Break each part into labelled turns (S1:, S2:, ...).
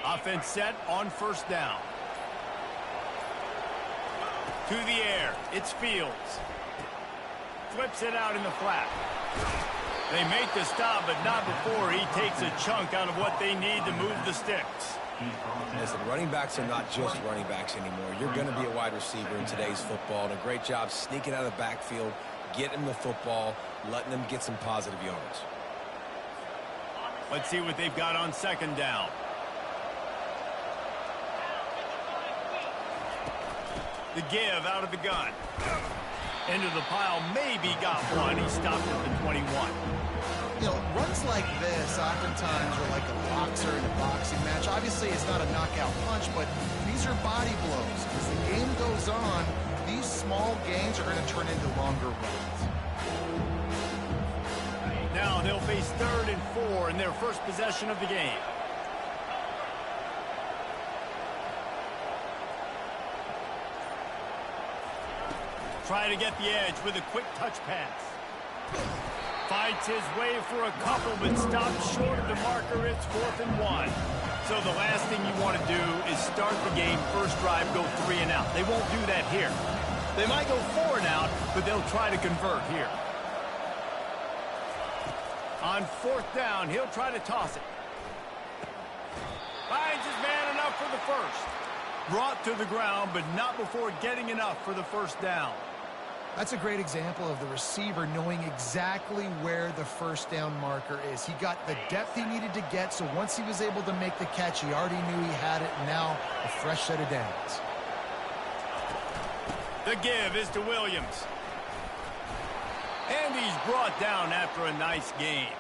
S1: Offense set on first down. To the air. It's Fields. Flips it out in the flat. They make the stop, but not before he takes a chunk out of what they need to move the sticks.
S2: Listen, running backs are not just running backs anymore. You're going to be a wide receiver in today's football, and a great job sneaking out of the backfield, getting the football, letting them get some positive yards.
S1: Let's see what they've got on second down. The give out of the gun. Into the pile, maybe got one. He stopped at the 21.
S3: You know, runs like this oftentimes are like a boxer in a boxing match. Obviously, it's not a knockout punch, but these are body blows. As the game goes on, these small gains are going to turn into longer runs.
S1: Now they'll face 3rd and 4 in their first possession of the game. Try to get the edge with a quick touch pass. Fights his way for a couple, but stops short of the marker. It's 4th and 1. So the last thing you want to do is start the game, first drive, go 3 and out. They won't do that here. They might go 4 and out, but they'll try to convert here. On 4th down, he'll try to toss it. Finds his man enough for the first. Brought to the ground, but not before getting enough for the first down.
S3: That's a great example of the receiver knowing exactly where the first down marker is. He got the depth he needed to get, so once he was able to make the catch, he already knew he had it, and now a fresh set of downs.
S1: The give is to Williams. And he's brought down after a nice game.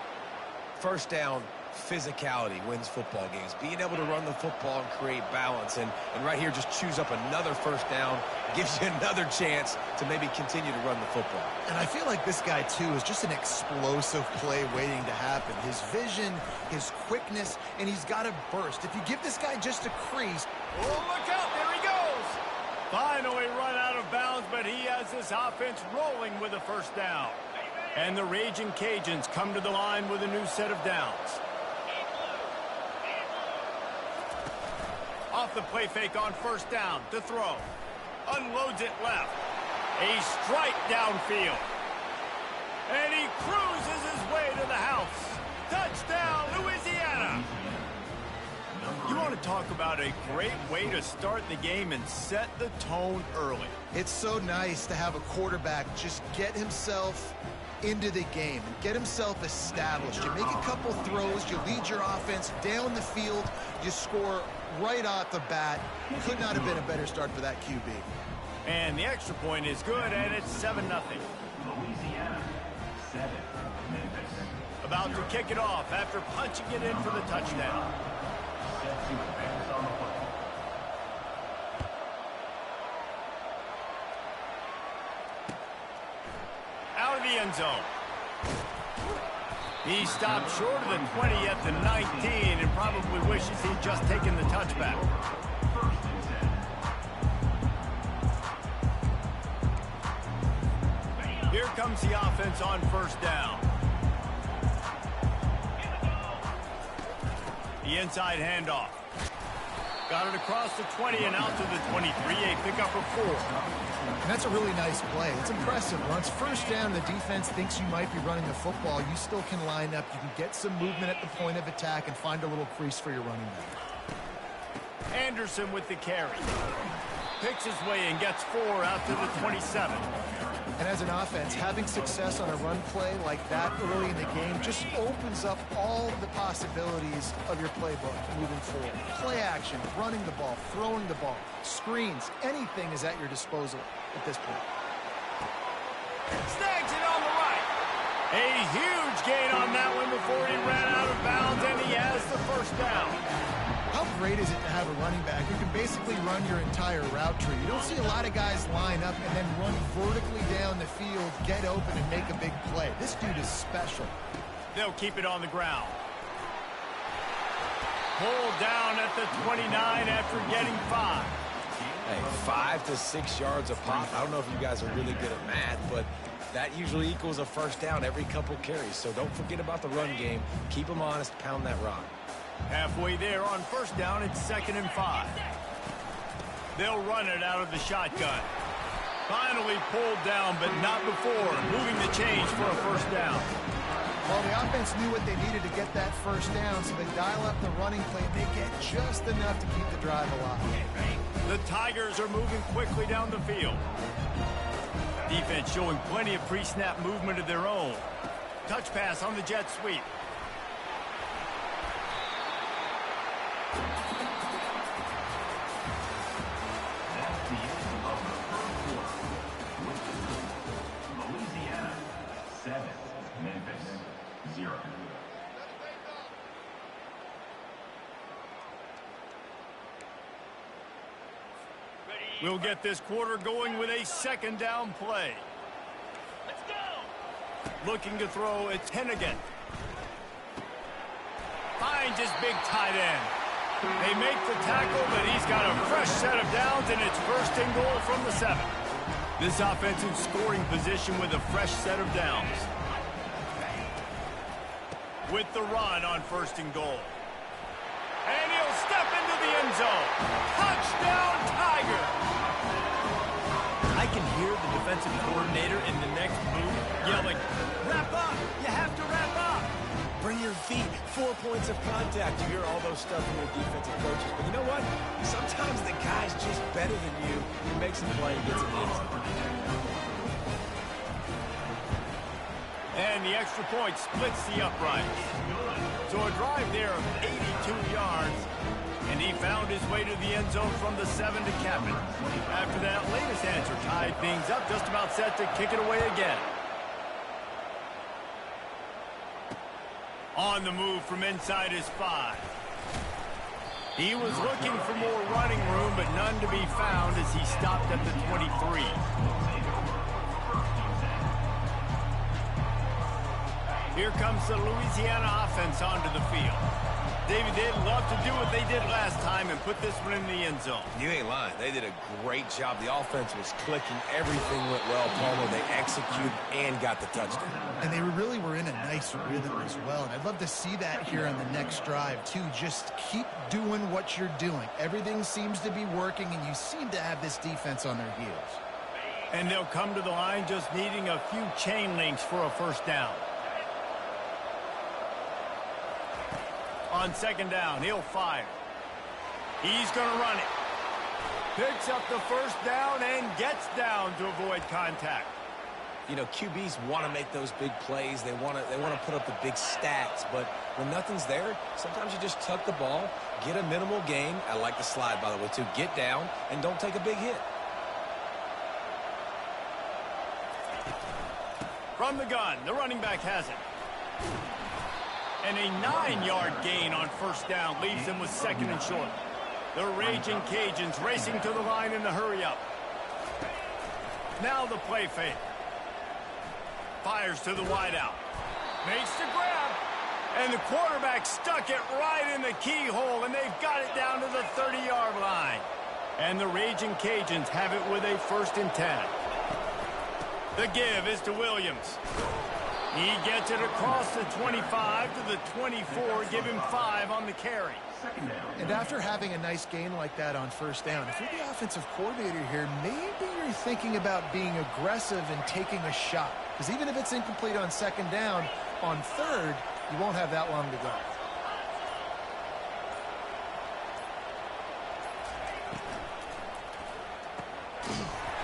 S2: First down, physicality wins football games. Being able to run the football and create balance. And right here, just choose up another first down. Gives you another chance to maybe continue to run the football.
S3: And I feel like this guy, too, is just an explosive play waiting to happen. His vision, his quickness, and he's got a burst. If you give this guy just a crease...
S1: Oh, look out! There he goes! Finally run out of bounds, but he has this offense rolling with a first down. And the Raging Cajuns come to the line with a new set of downs. Off the play fake on first down to throw. Unloads it left. A strike downfield. And he cruises his way to the house. Touchdown, Louisiana. You want to talk about a great way to start the game and set the tone early.
S3: It's so nice to have a quarterback just get himself into the game and get himself established. You make a couple throws, you lead your offense down the field, you score right off the bat. Could not have been a better start for that QB.
S1: And the extra point is good, and it's 7-0.
S4: Louisiana, 7. Memphis.
S1: About to kick it off after punching it in for the touchdown.
S4: Set to advance on the football.
S1: Out of the end zone. He stopped short of the 20 at the 19 and probably wishes he'd just taken the touchback. Here comes the offense on first down. The inside handoff. Got it across the 20 and out to the 23, a pickup of 4.
S3: And that's a really nice play. It's impressive. Once first down, the defense thinks you might be running the football. You still can line up. You can get some movement at the point of attack and find a little crease for your running back.
S1: Anderson with the carry. Picks his way and gets 4 out to the 27.
S3: And as an offense, having success on a run play like that early in the game just opens up all the possibilities of your playbook moving forward. Play action, running the ball, throwing the ball, screens, anything is at your disposal at this point.
S1: Snags it on the right. A huge gain on that one before he ran out of bounds, and he has the first down.
S3: How great is it to have a running back who can basically run your entire route tree? You don't see a lot of guys line up and then run vertically down the field, get open, and make a big play. This dude is special.
S1: They'll keep it on the ground. Pulled down at the 29 after getting 5.
S2: Hey, 5 to 6 yards a pop. I don't know if you guys are really good at math, but that usually equals a first down every couple carries. So don't forget about the run game. Keep them honest, pound that rock.
S1: Halfway there on first down, it's 2nd and 5. They'll run it out of the shotgun. Finally pulled down, but not before moving the chains for a first down.
S3: Well, the offense knew what they needed to get that first down, so they dial up the running play. They get just enough to keep the drive alive.
S1: The Tigers are moving quickly down the field. Defense showing plenty of pre-snap movement of their own. Touch pass on the jet sweep.
S4: That's the end of the first quarter. Louisiana 7, Memphis 0.
S1: We'll get this quarter going with a 2nd down play. Let's go. Looking to throw, it's Hennigan. Finds his big tight end. They make the tackle, but he's got a fresh set of downs, and it's 1st and goal from the 7. This offensive scoring position with a fresh set of downs. With the run on 1st and goal. And he'll step into the end zone. Touchdown, Tiger! I can hear the defensive coordinator in the next move yelling, "Wrap up! You have to wrap up!"
S2: Bring your feet, 4 points of contact. You hear all those stuff from your defensive coaches. But you know what? Sometimes the guy's just better than you. He makes a play and gets an end zone.
S1: And the extra point splits the uprights. So a drive there of 82 yards. And he found his way to the end zone from the 7 to cap it. After that latest answer tied things up, just about set to kick it away again. On the move from inside his 5. He was looking for more running room, but none to be found as he stopped at the 23. Here comes the Louisiana offense onto the field. David, they'd love to do what they did last time and put this one in the end zone.
S2: You ain't lying. They did a great job. The offense was clicking. Everything went well, Palmer. They executed and got the touchdown.
S3: And they really were in a nice rhythm as well. And I'd love to see that here on the next drive, too. Just keep doing what you're doing. Everything seems to be working, and you seem to have this defense on their heels.
S1: And they'll come to the line just needing a few chain links for a first down. On 2nd down, he'll fire. He's going to run it. Picks up the first down and gets down to avoid contact.
S2: You know, QBs want to make those big plays. They want to put up the big stats. But when nothing's there, sometimes you just tuck the ball, get a minimal gain. I like the slide, by the way, too. Get down and don't take a big hit.
S1: From the gun, the running back has it. And a 9-yard gain on first down leaves him with 2nd and short. The Raging Cajuns racing to the line in the hurry-up. Now the play fake. Fires to the wideout. Makes the grab. And the quarterback stuck it right in the keyhole, and they've got it down to the 30-yard line. And the Raging Cajuns have it with a 1st and 10. The give is to Williams. He gets it across the 25 to the 24, give him 5 on the carry.
S3: And after having a nice gain like that on first down, if you're the offensive coordinator here, maybe you're thinking about being aggressive and taking a shot. Because even if it's incomplete on 2nd down, on 3rd, you won't have that long to go.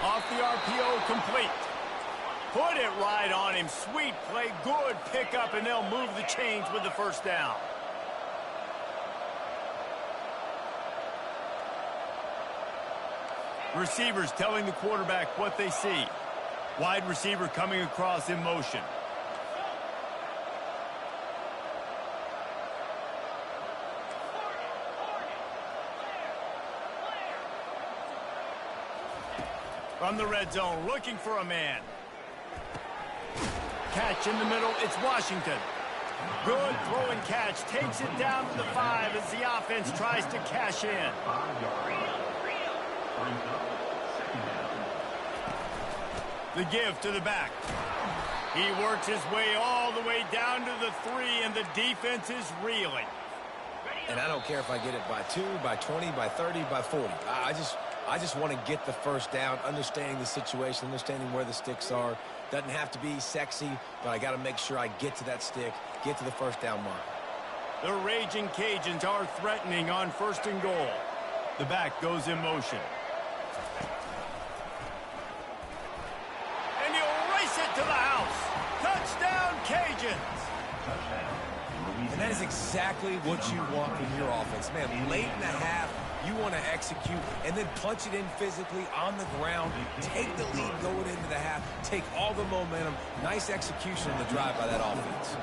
S1: Off the RPO, complete. Put it right on him. Sweet play, good pickup, and they'll move the chains with the first down. Receivers telling the quarterback what they see. Wide receiver coming across in motion. From the red zone, looking for a man. Catch in the middle, it's Washington. Good throwing catch, takes it down to the 5 as the offense tries to cash in. The give to the back. He works his way all the way down to the 3, and the defense is reeling.
S2: And I don't care if I get it by 2, by 20, by 30, by 40. I just want to get the first down, understanding the situation, understanding where the sticks are. Doesn't have to be sexy, but I got to make sure I get to that stick, get to the first down mark.
S1: The Raging Cajuns are threatening on 1st and goal. The back goes in motion. And he'll race it to the house. Touchdown, Cajuns.
S2: And that is exactly what you want from your offense. Man, late in the half, you want to execute and then punch it in physically on the ground. Take the lead going into the half. Take all the momentum. Nice execution on the drive by that offense.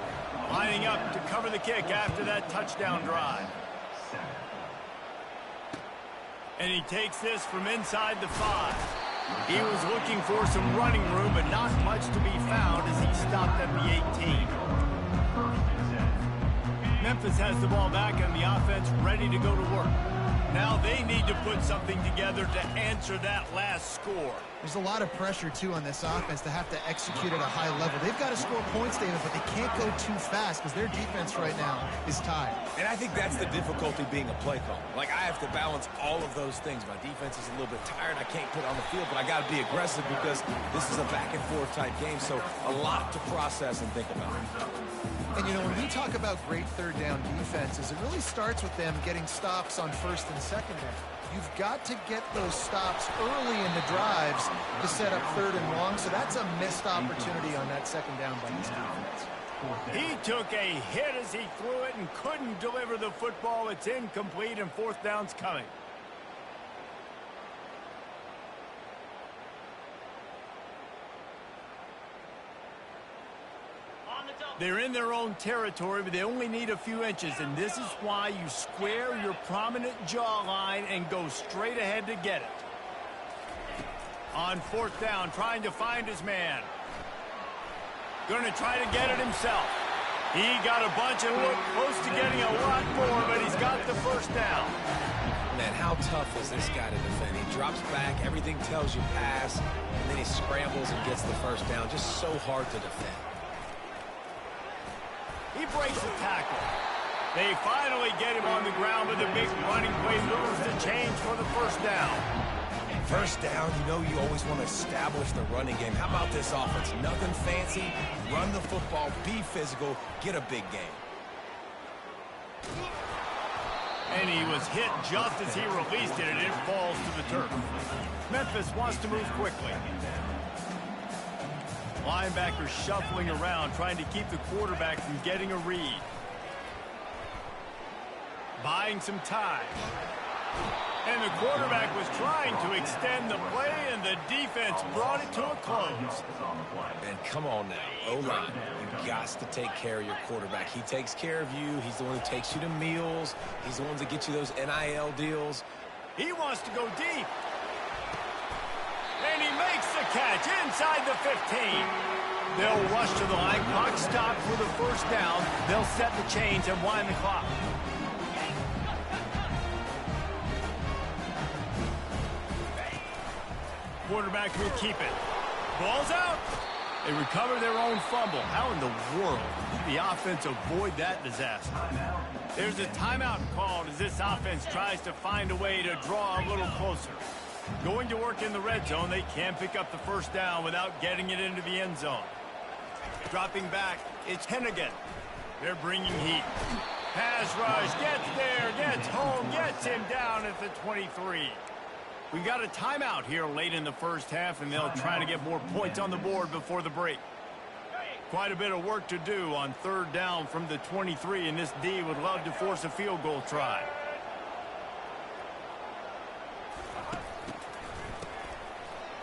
S1: Lining up to cover the kick after that touchdown drive. And he takes this from inside the 5. He was looking for some running room, but not much to be found as he stopped at the 18. Memphis has the ball back and the offense ready to go to work. Now they need to put something together to answer that last score.
S3: There's a lot of pressure, too, on this offense to have to execute at a high level. They've got to score points, David, but they can't go too fast because their defense right now is tired.
S2: And I think that's the difficulty being a play caller. Like, I have to balance all of those things. My defense is a little bit tired. I can't put it on the field, but I got to be aggressive because this is a back-and-forth type game, so a lot to process and think about.
S3: And, you know, when we talk about great third down defenses, it really starts with them getting stops on 1st and 2nd down. You've got to get those stops early in the drives to set up 3rd and long, so that's a missed opportunity on that 2nd down by this defense.
S1: He took a hit as he threw it and couldn't deliver the football. It's incomplete and 4th down's coming. They're in their own territory, but they only need a few inches, and this is why you square your prominent jawline and go straight ahead to get it. On 4th down, trying to find his man. Going to try to get it himself. He got a bunch and looked close to getting a lot more, but he's got the 1st down.
S2: Man, how tough is this guy to defend? He drops back, everything tells you pass, and then he scrambles and gets the 1st down. Just so hard to defend.
S1: He breaks the tackle. They finally get him on the ground, but the big running play moves the change for the 1st down.
S2: 1st down, you know you always want to establish the running game. How about this offense? Nothing fancy. Run the football, be physical, get a big game.
S1: And he was hit just as he released it, and it falls to the turf. Memphis wants to move quickly. Linebackers shuffling around, trying to keep the quarterback from getting a read. Buying some time. And the quarterback was trying to extend the play, and the defense brought it to a close.
S2: And come on now, O-line, you've got to take care of your quarterback. He takes care of you. He's the one who takes you to meals. He's the one that gets you those NIL deals.
S1: He wants to go deep. And he makes the catch inside the 15. They'll rush to the line. Clock stopped for the 1st down. They'll set the chains and wind the clock. Quarterback will keep it. Ball's out. They recover their own fumble. How in the world did the offense avoid that disaster? There's a timeout called as this offense tries to find a way to draw a little closer. Going to work in the red zone, they can pick up the 1st down without getting it into the end zone. Dropping back, it's Hennigan. They're bringing heat. Pass rush, gets there, gets home, gets him down at the 23. We got a timeout here late in the 1st half, and they'll try to get more points on the board before the break. Quite a bit of work to do on 3rd down from the 23, and this D would love to force a field goal try.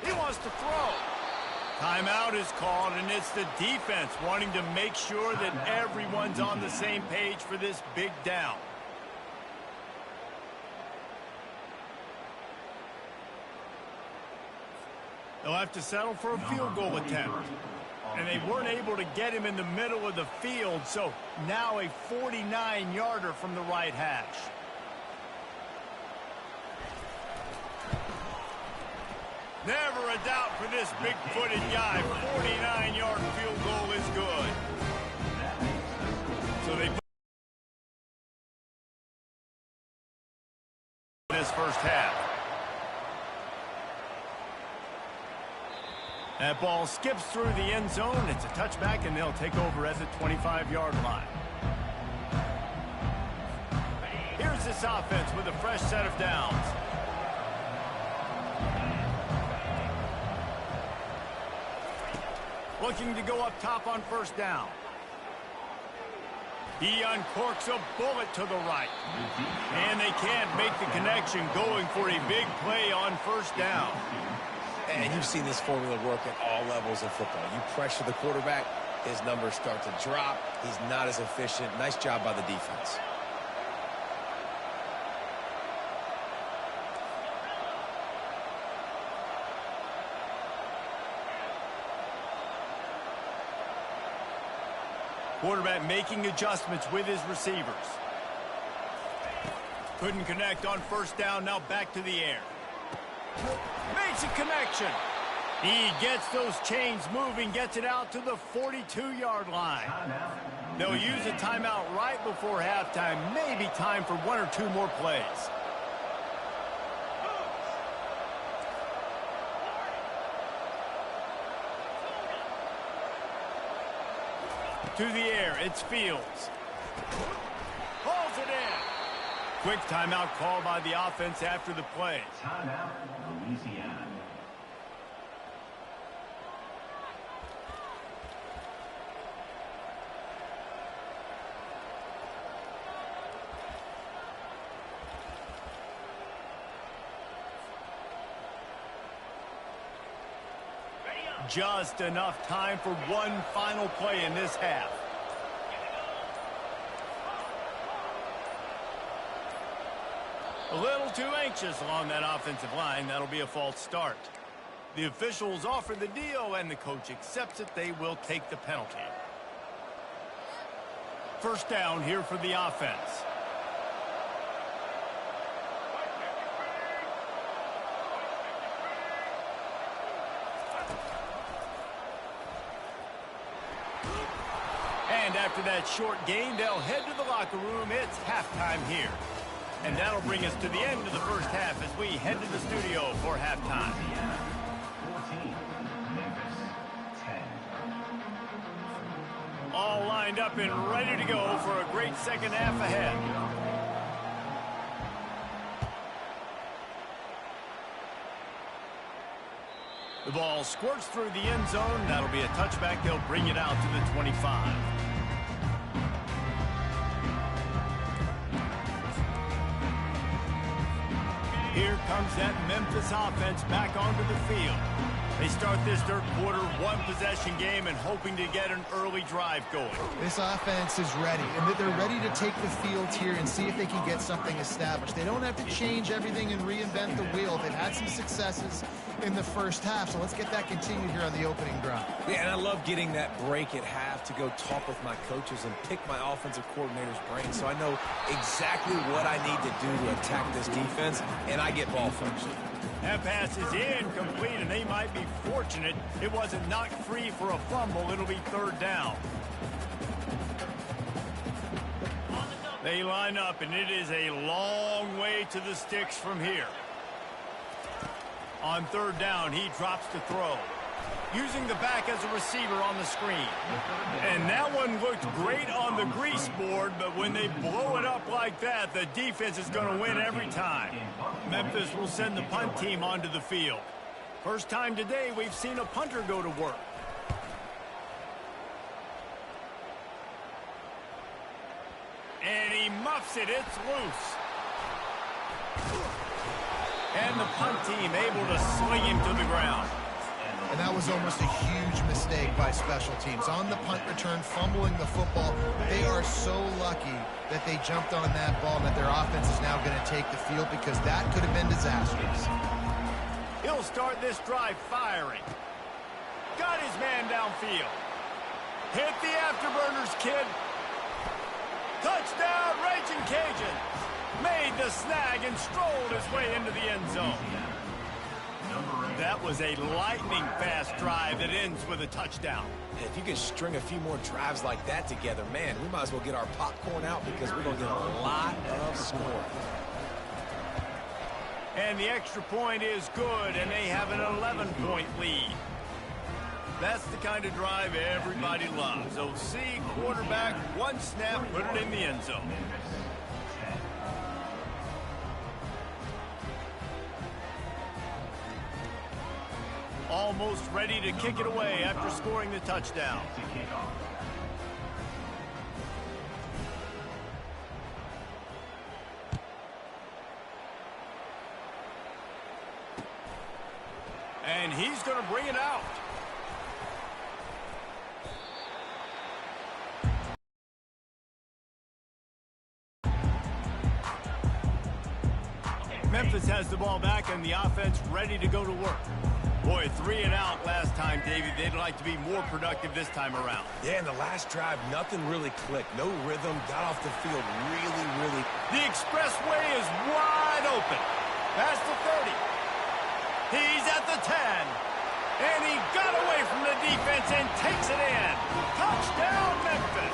S1: He wants to throw. Timeout is called, and it's the defense wanting to make sure that everyone's on the same page for this big down. They'll have to settle for a field goal attempt. And they weren't able to get him in the middle of the field, so now a 49-yarder from the right hash. Never a doubt for this big-footed guy. 49-yard field goal is good. So they this first half. That ball skips through the end zone. It's a touchback, and they'll take over at the 25-yard line. Here's this offense with a fresh set of downs. Looking to go up top on first down. He uncorks a bullet to the right. And they can't make the connection, going for a big play on first down.
S2: And you've seen this formula work at all levels of football. You pressure the quarterback, his numbers start to drop. He's not as efficient. Nice job by the defense.
S1: Quarterback making adjustments with his receivers. Couldn't connect on first down, now back to the air. Makes a connection. He gets those chains moving, gets it out to the 42-yard line. They'll use a timeout right before halftime. Maybe time for one or two more plays. To the air, it's Fields. Pulls it in. Quick timeout call by the offense after the play.
S4: Timeout, Louisiana.
S1: Just enough time for one final play in this half. A little too anxious along that offensive line. That'll be a false start. The officials offer the deal, and the coach accepts it. They will take the penalty. First down here for the offense. And after that short gain, they'll head to the locker room. It's halftime here. And that'll bring us to the end of the first half as we head to the studio for halftime.
S4: 14, Memphis 10.
S1: All lined up and ready to go for a great second half ahead. The ball squirts through the end zone. That'll be a touchback. They'll bring it out to the 25. Here comes that Memphis offense back onto the field. They start this third quarter one-possession game and hoping to get an early drive going.
S3: This offense is ready, and they're ready to take the field here and see if they can get something established. They don't have to change everything and reinvent the wheel. They've had some successes in the first half, so let's get that continued here on the opening drive.
S2: Yeah, and I love getting that break at half to go talk with my coaches and pick my offensive coordinator's brain so I know exactly what I need to do to attack this defense, and I get ball first.
S1: That pass is incomplete, and they might be fortunate it wasn't knocked free for a fumble. It'll be third down. They line up, and it is a long way to the sticks from here. On third down, he drops to throw. Using the back as a receiver on the screen. And that one looked great on the grease board, but when they blow it up like that, the defense is going to win every time. Memphis will send the punt team onto the field. First time today we've seen a punter go to work. And he muffs it. It's loose. And the punt team able to sling him to the ground.
S3: And that was almost a huge mistake by special teams. On the punt return, fumbling the football, they are so lucky that they jumped on that ball and that their offense is now going to take the field because that could have been disastrous.
S1: He'll start this drive firing. Got his man downfield. Hit the afterburners, kid. Touchdown, Raging Cajuns. Made the snag and strolled his way into the end zone. That was a lightning-fast drive that ends with a touchdown.
S2: If you can string a few more drives like that together, man, we might as well get our popcorn out because we're going to get a lot of scoring.
S1: And the extra point is good, and they have an 11-point lead. That's the kind of drive everybody loves. So Zigg, quarterback, one snap, put it in the end zone. Almost ready to kick it away after scoring the touchdown. And he's going to bring it out. Memphis has the ball back and the offense ready to go to work. Boy, 3 and out last time, Davey. They'd like to be more productive this time around.
S2: Yeah, in the last drive, nothing really clicked. No rhythm. Got off the field really.
S1: The expressway is wide open. Past the 30. He's at the 10. And he got away from the defense and takes it in. Touchdown, Memphis.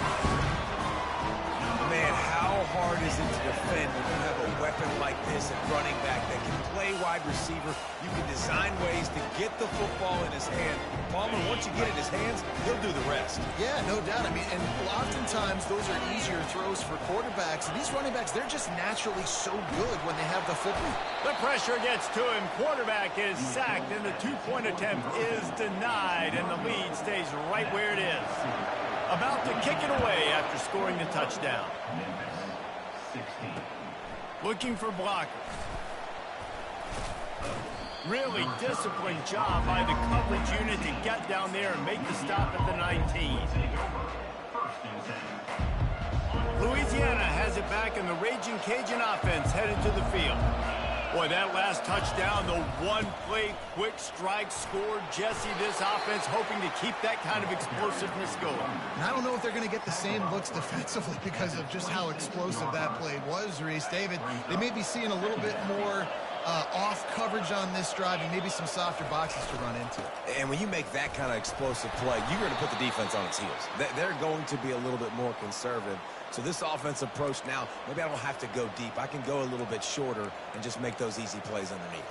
S2: Man, how hard is it to defend when you have a weapon like this at running back that can play wide receiver? You can design ways to get the football in his hand. Palmer, once you get it in his hands, he'll do the rest.
S3: Yeah, no doubt. I mean, and oftentimes those are easier throws for quarterbacks. And these running backs, they're just naturally so good when they have the football.
S1: The pressure gets to him. Quarterback is sacked, and the two-point attempt is denied, and the lead stays right where it is. About to kick it away after scoring the touchdown. Looking for blockers. Really disciplined job by the coverage unit to get down there and make the stop at the 19. Louisiana has it back, and the Raging Cajun offense headed to the field. Boy, that last touchdown, the one-play quick strike scored. Jesse, this offense hoping to keep that kind of explosiveness going.
S3: And I don't know if they're going to get the same looks defensively because of just how explosive that play was, Reese. David, they may be seeing a little bit more off coverage on this drive and maybe some softer boxes to run into.
S2: And when you make that kind of explosive play, you're going to put the defense on its heels. They're going to be a little bit more conservative. So this offense approach now, maybe I don't have to go deep. I can go a little bit shorter and just make those easy plays underneath.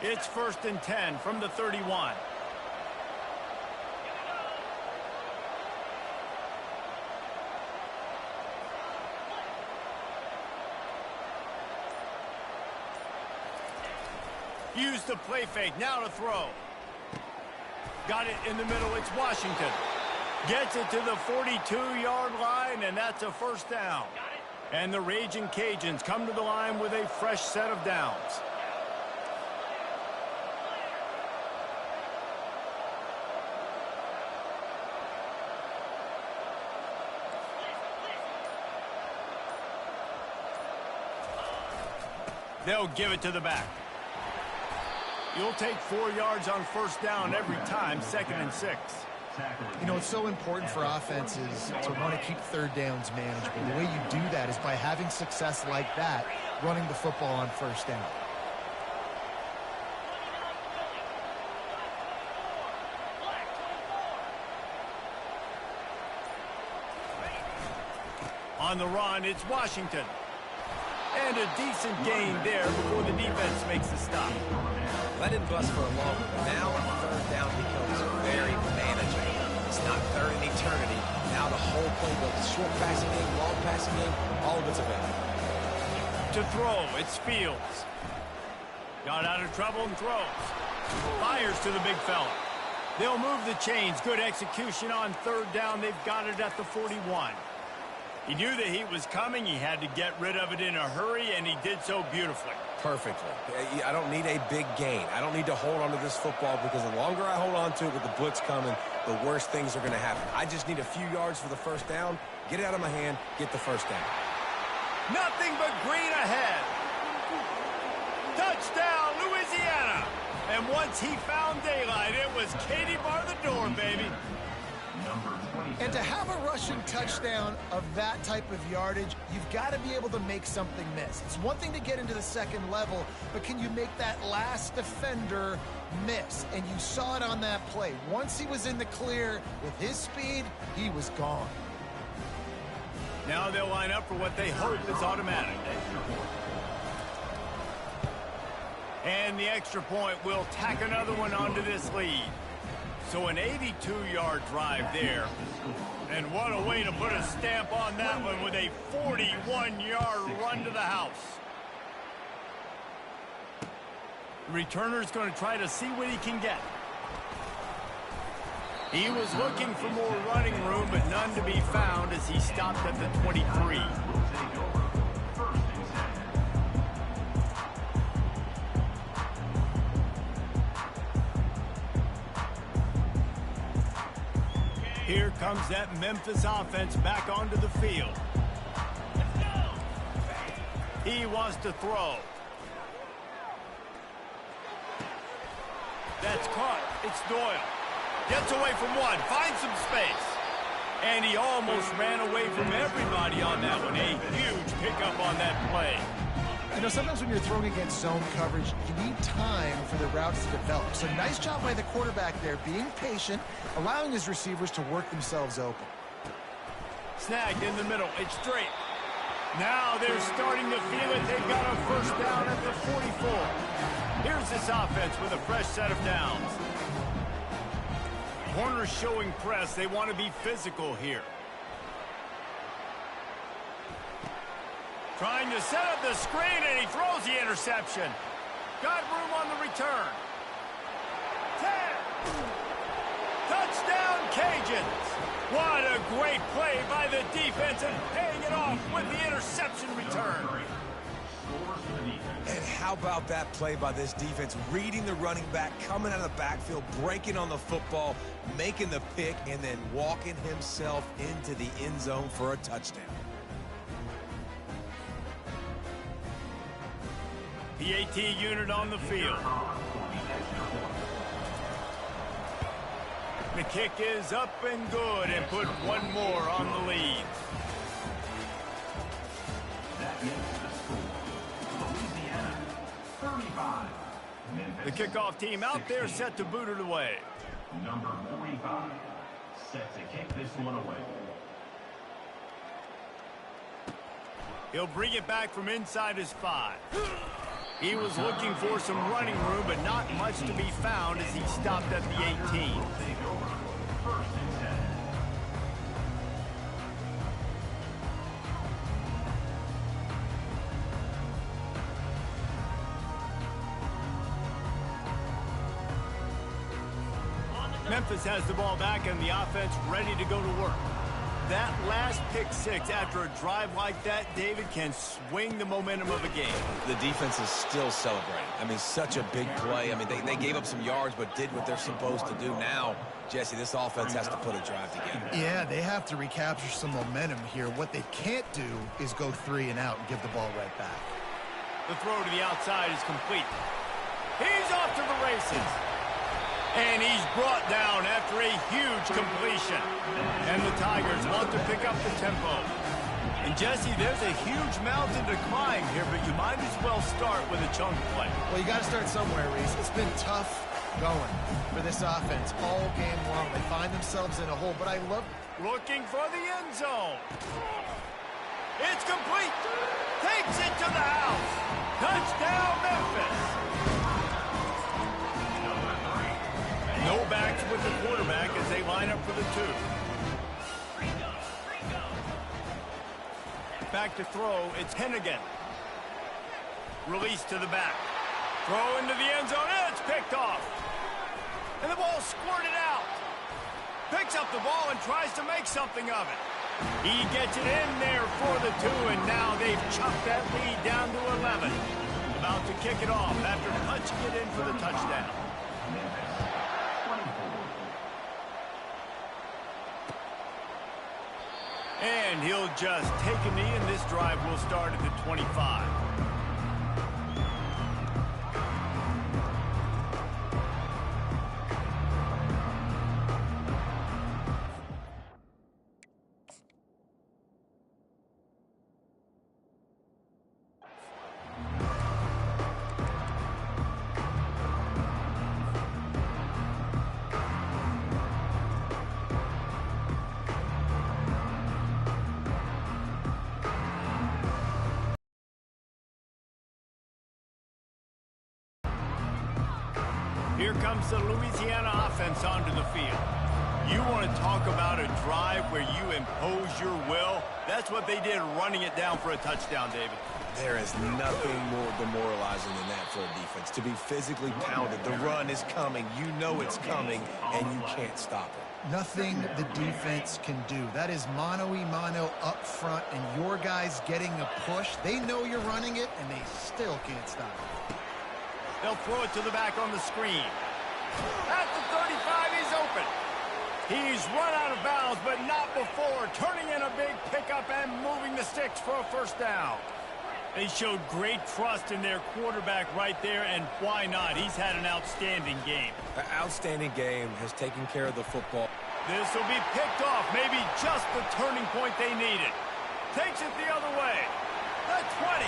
S1: It's 1st and 10 from the 31. Use the play fake, now to throw. Got it in the middle, it's Washington. Gets it to the 42-yard line, and that's a first down. And the Raging Cajuns come to the line with a fresh set of downs. They'll give it to the back. You'll take 4 yards on first down every time, 2nd and 6.
S3: You know, it's so important for offenses to want to keep third downs manageable. The way you do that is by having success like that, running the football on first down.
S1: On the run, it's Washington. And a decent gain there before the defense makes the stop.
S2: Let it bust for a long one. Now third down becomes very manageable. It's not third in eternity. Now the whole playbook, short passing game, long passing game, all of it's available.
S1: To throw, it's Fields. Got out of trouble and throws. Fires to the big fella. They'll move the chains. Good execution on third down. They've got it at the 41. He knew the heat was coming. He had to get rid of it in a hurry, and he did so beautifully.
S2: Perfectly. I don't need a big gain. I don't need to hold on to this football because the longer I hold on to it with the blitz coming, the worse things are going to happen. I just need a few yards for the first down, get it out of my hand, get the first down.
S1: Nothing but green ahead. Touchdown, Louisiana. And once he found daylight, it was Katie bar the door, baby.
S4: Number 27.
S3: And to have a rushing touchdown of that type of yardage, you've got to be able to make something miss. It's one thing to get into the second level, but can you make that last defender miss? And you saw it on that play. Once he was in the clear with his speed, he was gone.
S1: Now they'll line up for what they hope is automatic. And the extra point will tack another one onto this lead. So an 82-yard drive there. And what a way to put a stamp on that one with a 41-yard run to the house. The returner's going to try to see what he can get. He was looking for more running room, but none to be found as he stopped at the 23. Here comes that Memphis offense back onto the field. He wants to throw. That's caught. It's Doyle. Gets away from one. Finds some space. And he almost ran away from everybody on that one. A huge pickup on that play.
S3: You know, sometimes when you're throwing against zone coverage, you need time for the routes to develop. So nice job by the quarterback there, being patient, allowing his receivers to work themselves open.
S1: Snagged in the middle. It's straight. Now they're starting to feel it. They've got a first down at the 44. Here's this offense with a fresh set of downs. Corners showing press. They want to be physical here. Trying to set up the screen, and he throws the interception. Got room on the return. 10. Touchdown, Cajuns. What a great play by the defense and paying it off with the interception return.
S2: And how about that play by this defense? Reading the running back, coming out of the backfield, breaking on the football, making the pick, and then walking himself into the end zone for a touchdown.
S1: PAT unit on the field. The kick is up and good and put one more on the lead.
S4: That makes the score. Louisiana, 35.
S1: The kickoff team out there set to boot it away.
S4: Number 45, set to kick this one away.
S1: He'll bring it back from inside his 5. He was looking for some running room, but not much to be found as he stopped at the 18.
S4: First and 10.
S1: Memphis has the ball back and the offense ready to go to work. That last pick six after a drive like that, David, can swing the momentum of a game.
S2: The defense is still celebrating. I mean, such a big play. I mean, they gave up some yards but did what they're supposed to do. Now, Jesse, this offense has to put a drive together.
S3: Yeah, they have to recapture some momentum here. What they can't do is go 3 and out and give the ball right back.
S1: The throw to the outside is complete. He's off to the races. And he's brought down after a huge completion. And the Tigers want to pick up the tempo. And, Jesse, there's a huge mountain to climb here, but you might as well start with a chunk play.
S3: Well, you got to start somewhere, Reese. It's been tough going for this offense all game long. They find themselves in a hole, but I love...
S1: Looking for the end zone. It's complete. Takes it to the house. Touchdown, Memphis. No backs with the quarterback as they line up for the 2. Back to throw. It's Hennigan. Release to the back. Throw into the end zone. It's picked off. And the ball squirted out. Picks up the ball and tries to make something of it. He gets it in there for the 2, and now they've chucked that lead down to 11. About to kick it off after punching it in for the touchdown. And he'll just take a knee, and this drive will start at the 25. Here comes the Louisiana offense onto the field. You want to talk about a drive where you impose your will? That's what they did, running it down for a touchdown, David.
S2: There is nothing more demoralizing than that for a defense. To be physically pounded, the run is coming, you know it's coming, and you can't stop it.
S3: Nothing the defense can do. That is mano-a-mano up front, and your guys getting a push. They know you're running it, and they still can't stop it.
S1: They'll throw it to the back on the screen. At the 35, he's open. He's run out of bounds, but not before turning in a big pickup and moving the sticks for a first down. They showed great trust in their quarterback right there, and why not? He's had an outstanding game.
S2: An outstanding game, has taken care of the football.
S1: This will be picked off, maybe just the turning point they needed. Takes it the other way. The 20.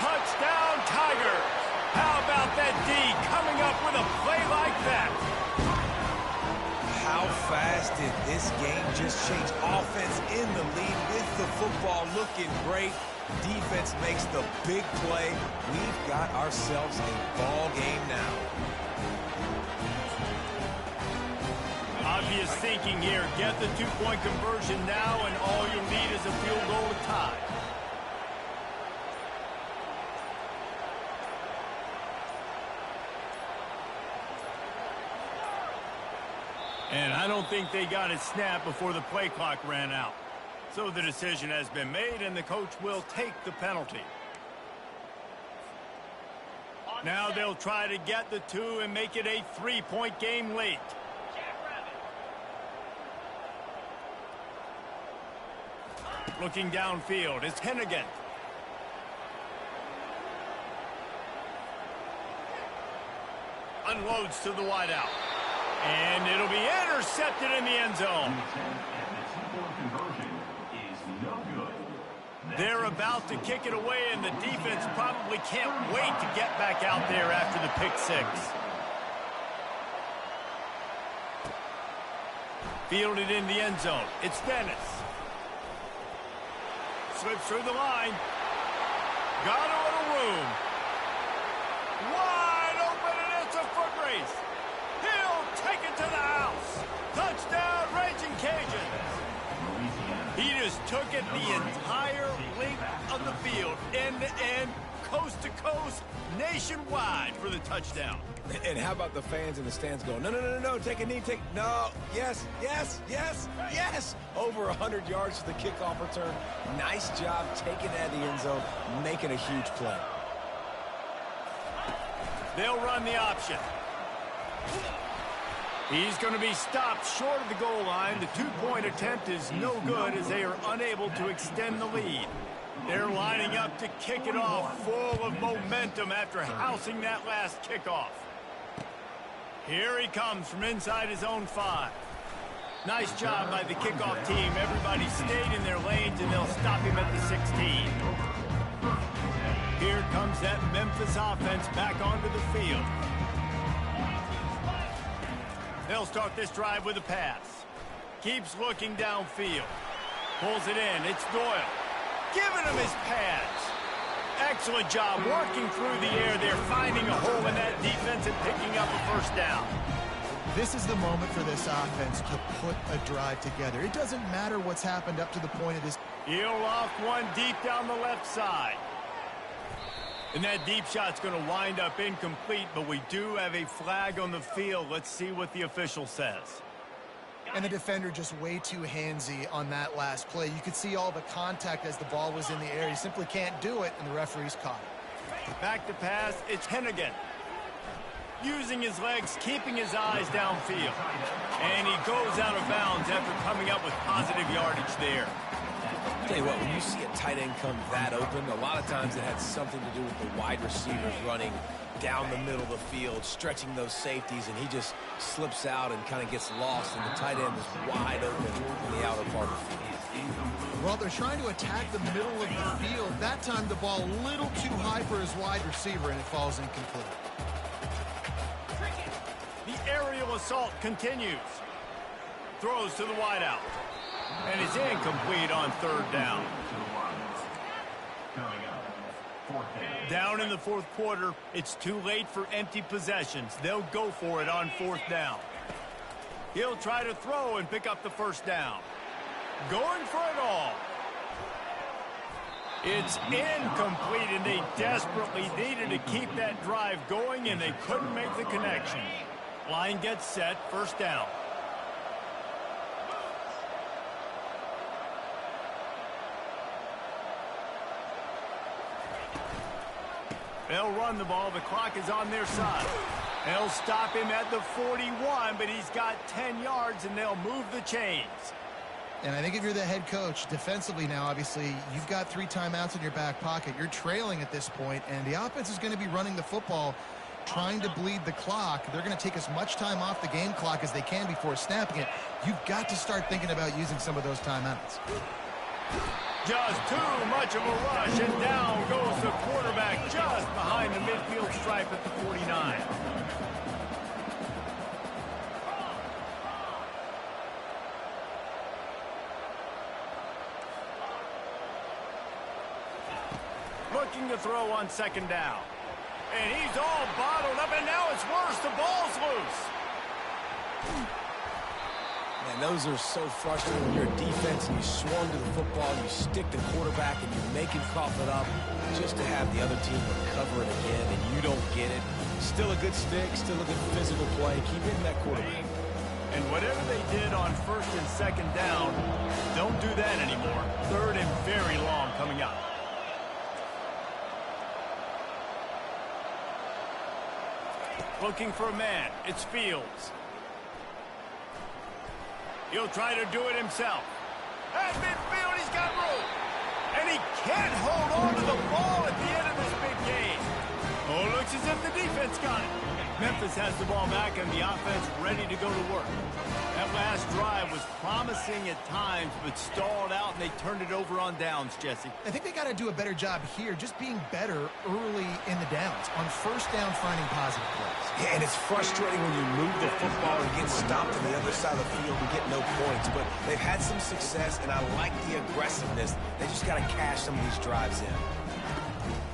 S1: Touchdown, Tigers. How about that D coming up with a play like that?
S2: How fast did this game just change? Offense in the lead with the football looking great. Defense makes the big play. We've got ourselves a ball game now.
S1: Obvious thinking here. Get the two-point conversion now, and all you'll need is a field goal to tie. And I don't think they got it snapped before the play clock ran out. So the decision has been made, and the coach will take the penalty. Now they'll try to get the two and make it a three-point game late. Looking downfield, it's Hennigan. Unloads to the wideout. And it'll be intercepted in the end zone. They're about to kick it away, and the defense probably can't wait to get back out there after the pick six. Fielded in the end zone. It's Dennis. Slips through the line. Got a little room. Wide open, and it's a foot race. He'll take it to the house. Touchdown, Raging Cajuns. He just took it the entire length of the field, end to end, coast to coast, nationwide for the touchdown.
S2: And how about the fans in the stands going, no, no, no, no, take a knee, no, yes, yes, yes, yes. Over 100 yards to the kickoff return. Nice job taking that out of the end zone, making a huge play.
S1: They'll run the option. He's going to be stopped short of the goal line. The two-point attempt is no good as they are unable to extend the lead. They're lining up to kick it off, full of momentum after housing that last kickoff. Here he comes from inside his own 5. Nice job by the kickoff team. Everybody stayed in their lanes, and they'll stop him at the 16. Here comes that Memphis offense back onto the field. They'll start this drive with a pass. Keeps looking downfield. Pulls it in. It's Doyle. Giving him his pads. Excellent job working through the air there, finding a hole in that defense and picking up a first down.
S3: This is the moment for this offense to put a drive together. It doesn't matter what's happened up to the point of this.
S1: He'll loft one deep down the left side. And that deep shot's going to wind up incomplete, but we do have a flag on the field. Let's see what the official says.
S3: And the defender just way too handsy on that last play. You could see all the contact as the ball was in the air. He simply can't do it, and the referee's caught it.
S1: Back to pass, it's Hennigan. Using his legs, keeping his eyes downfield. And he goes out of bounds after coming up with positive yardage there.
S2: I'll tell you what, when you see a tight end come that open, a lot of times it had something to do with the wide receivers running down the middle of the field, stretching those safeties, and he just slips out and kind of gets lost, and the tight end is wide open in the outer part of the field.
S3: Well, they're trying to attack the middle of the field. That time the ball a little too high for his wide receiver, and it falls incomplete.
S1: The aerial assault continues. Throws to the wideout. And it's incomplete on third down. Down in the fourth quarter, it's too late for empty possessions. They'll go for it on fourth down. He'll try to throw and pick up the first down. Going for it all. It's incomplete, and they desperately needed to keep that drive going, and they couldn't make the connection. Line gets set, first down. They'll run the ball. The clock is on their side. They'll stop him at the 41, but he's got 10 yards, and they'll move the chains.
S3: And I think if you're the head coach, defensively now, obviously, you've got 3 timeouts in your back pocket. You're trailing at this point, and the offense is going to be running the football, trying to bleed the clock. They're going to take as much time off the game clock as they can before snapping it. You've got to start thinking about using some of those timeouts.
S1: Just too much of a rush, and down goes the quarterback just behind the midfield stripe at the 49. Looking to throw on second down. And he's all bottled up, and now it's worse. The ball's loose.
S2: Man, those are so frustrating when you're a defense and you swarm to the football, you stick the quarterback, and you make him cough it up just to have the other team recover it again, and you don't get it. Still a good stick, still a good physical play. Keep hitting that quarterback.
S1: And whatever they did on first and second down, don't do that anymore. Third and very long coming up. Looking for a man. It's Fields. He'll try to do it himself. At midfield, he's got room. And he can't hold on to the ball at the end of this big game. Oh, it looks as if the defense got it. Memphis has the ball back and the offense ready to go to work. That last drive was promising at times, but stalled out, and they turned it over on downs, Jesse.
S3: I think they got to do a better job here, just being better early in the downs. On first down, finding positive plays.
S2: Yeah, and it's frustrating when you move the football and get stopped on the other side of the field and get no points. But they've had some success, and I like the aggressiveness. They just got to cash some of these drives in.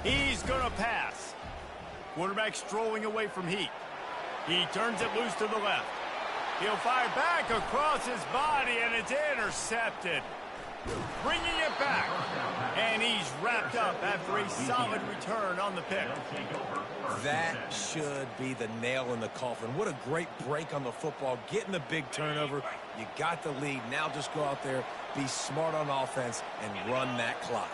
S1: He's going to pass. Quarterback strolling away from Heat. He turns it loose to the left. He'll fire back across his body, and it's intercepted. Bringing it back. And he's wrapped up after a solid return on the pick.
S2: That should be the nail in the coffin. What a great break on the football. Getting the big turnover. You got the lead. Now just go out there, be smart on offense, and run that clock.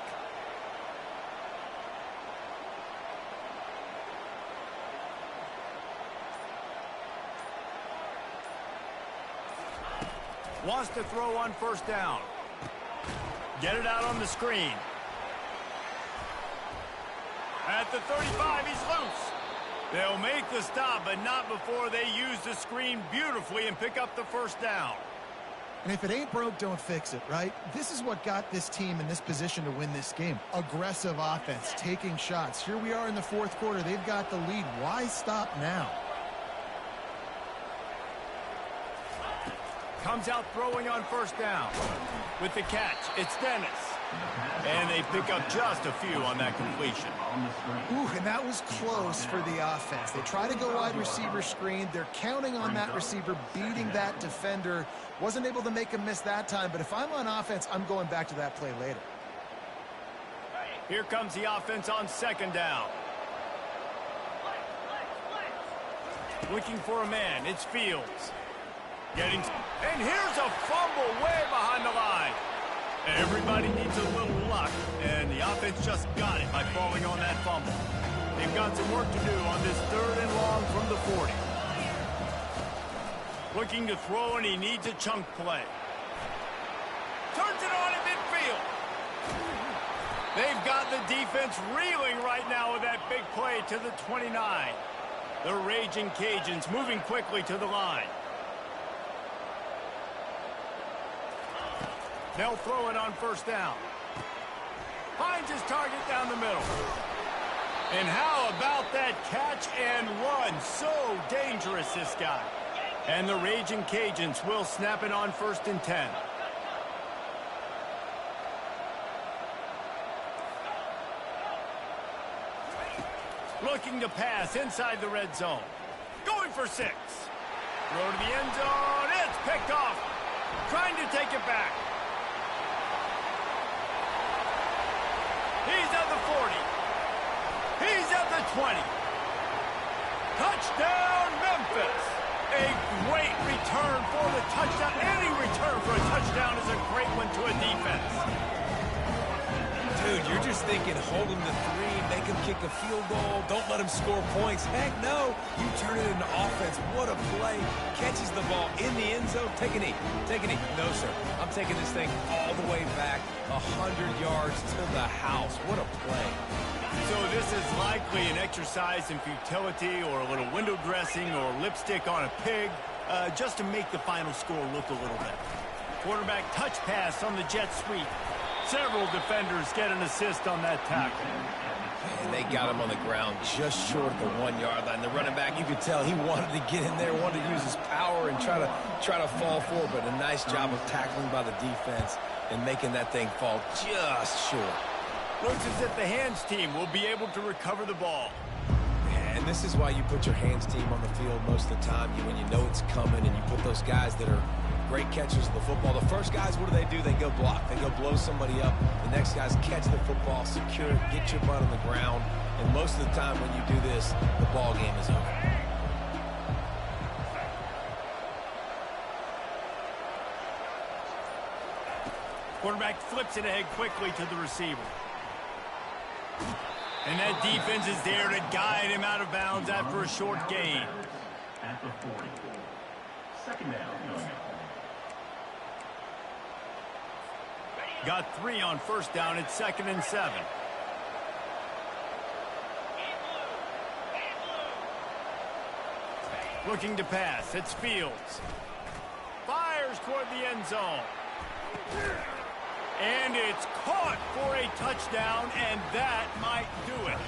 S1: Wants to throw on first down. Get it out on the screen. At the 35, he's loose. They'll make the stop, but not before they use the screen beautifully and pick up the first down.
S3: And if it ain't broke, don't fix it, right? This is what got this team in this position to win this game. Aggressive offense, taking shots. Here we are in the fourth quarter. They've got the lead. Why stop now?
S1: Comes out throwing on first down. With the catch, it's Dennis. And they pick up just a few on that completion.
S3: Ooh, and that was close for the offense. They try to go wide receiver screen. They're counting on that receiver beating that defender. Wasn't able to make him miss that time, but if I'm on offense, I'm going back to that play later.
S1: Here comes the offense on second down. Looking for a man, it's Fields. And here's a fumble way behind the line. Everybody needs a little luck, and the offense just got it by falling on that fumble. They've got some work to do on this third and long from the 40. Looking to throw, and he needs a chunk play. Turns it on at midfield. They've got the defense reeling right now with that big play to the 29. The Raging Cajuns moving quickly to the line. They'll throw it on first down. Finds his target down the middle. And how about that catch and run? So dangerous, this guy. And the Raging Cajuns will snap it on first and 10. Looking to pass inside the red zone. Going for 6. Throw to the end zone. It's picked off. Trying to take it back. He's at the 40. He's at the 20. Touchdown, Memphis. A great return for the touchdown. Any return for a touchdown is a great one to a defense.
S2: Dude, you're just thinking, hold him to 3, make him kick a field goal, don't let him score points. Heck no, you turn it into offense. What a play. Catches the ball in the end zone. Take a knee. Take a knee. No, sir. I'm taking this thing all the way back 100 yards to the house. What a play.
S1: So this is likely an exercise in futility or a little window dressing or lipstick on a pig, just to make the final score look a little better. Quarterback touch pass on the jet sweep. Several defenders get an assist on that tackle.
S2: And they got him on the ground just short of the 1-yard line. The running back, you could tell he wanted to get in there, wanted to use his power and try to fall forward, but a nice job of tackling by the defense and making that thing fall just short.
S1: Looks as if the hands team will be able to recover the ball.
S2: And this is why you put your hands team on the field most of the time. When you know it's coming and you put those guys that are great catchers of the football. The first guys, what do? They go block. They go blow somebody up. The next guys catch the football, secure it, get your butt on the ground. And most of the time when you do this, the ball game is over.
S1: Quarterback flips it ahead quickly to the receiver. And that defense is there to guide him out of bounds after a short gain.
S4: At the 40. Second down.
S1: Got 3 on first down. It's 2nd and 7. Looking to pass. It's Fields. Fires toward the end zone. And it's caught for a touchdown, and that might do it.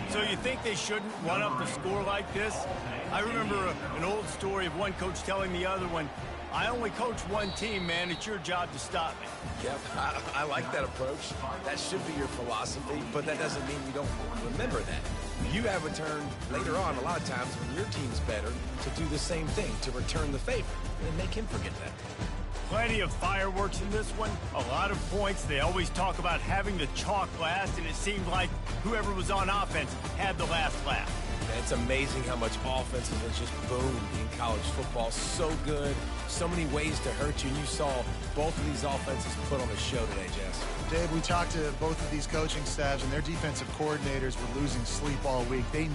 S1: So you think they shouldn't run up the score like this? I remember an old story of one coach telling the other one, I only coach one team, man. It's your job to stop me.
S2: Yep, I like that approach. That should be your philosophy, but that doesn't mean you don't remember that. You have returned later on, a lot of times when your team's better, to do the same thing, to return the favor, and make him forget that.
S1: Plenty of fireworks in this one. A lot of points. They always talk about having the chalk last, and it seemed like whoever was on offense had the last laugh.
S2: And it's amazing how much offensive has just boomed in college football. So good, so many ways to hurt you, and you saw both of these offenses put on a show today, Jess.
S3: Dave, we talked to both of these coaching staffs, and their defensive coordinators were losing sleep all week. They